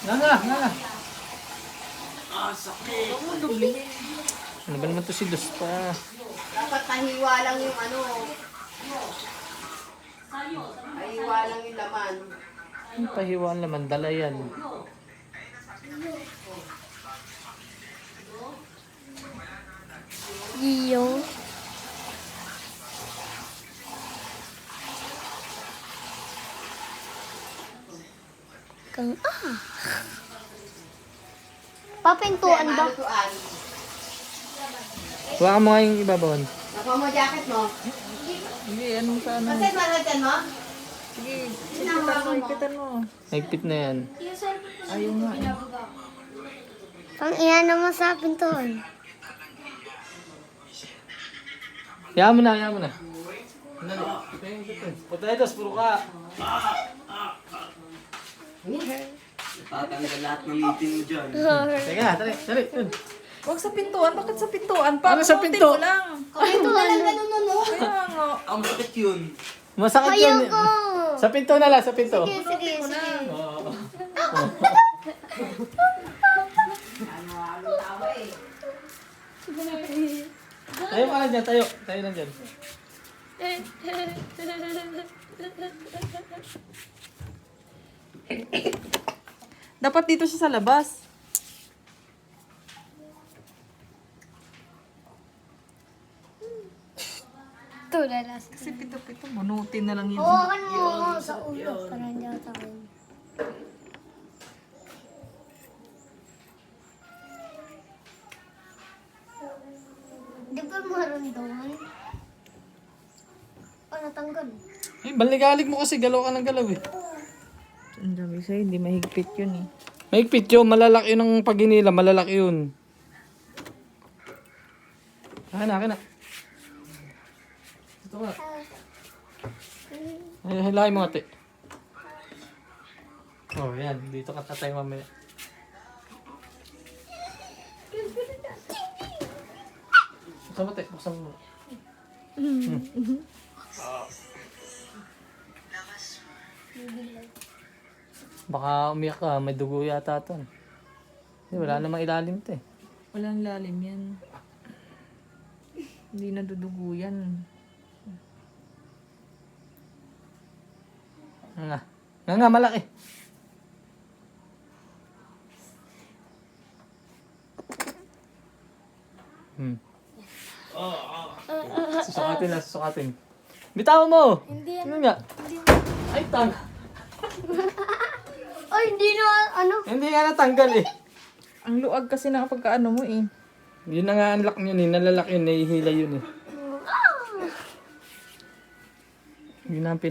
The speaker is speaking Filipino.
Nga. Sakit. Ano ba naman to si Dos pa? Dapat pahiwa lang yung ano. Pahiwa lang yung laman. Ang pahiwaan naman, dala yan. Iyo. Kang Papintuan ba? Malutuan. Huwag mo nga yung ibabawan. Nakuha mo jacket mo? Hindi, anong sa ano? Kasi malagyan mo? Sige, Sinahawakan mo. Higpit na yan. ayaw nga. Pang iyan naman sa pintuan. Hayaan mo na. Dali. Punta ito, puro ka. Tatanggal lahat ng ngipin mo dyan. Teka, dali. Dun. Huwag sa pintuan. Bakit sa pintuan? Ano sa Papamutin pinto? mo lang. Ito na lang ganun no? Kaya nga. Ang masakit yun. Masakit yun. Ayoko. Sa pinto na lang, sa pinto. Sige. Oo. Ano tawa eh. Tayo ka lang dyan, tayo. Tayo lang dyan. Dapat dito siya sa labas. Ito, lalas. Kasi pito-pito, bunutin na lang yun. Hawakan mo ako sa ulo para hindi ako takin. Di ba maramdaman? Natanggal. Eh, baligalig mo kasi, galaw ka ng galaw eh. Ang dami sa'yo, hindi mahigpit yun eh. Mahigpit yun, malalaki yun ang paginila, malalaki yun. Akin na. Ito ka. Ay, hilahin mo ate. Oh, yan. Dito ka tatay mamaya. Buksan mo, te. Buksan mo. Baka umiyak ka. May dugo yata ito. Wala namang ilalim ito eh. Walang lalim yan. Hindi nadudugo yan. Nga, malaki. Susukatin. Bitawan mo! Hindi Ano nga? Ay, Ay, hindi na, ano? Hindi nga natanggal eh. Ang luag kasi na kapag ano mo eh. Yun na nga ang lock yun eh. Nalalak yun, nahihila yun eh. Yun ang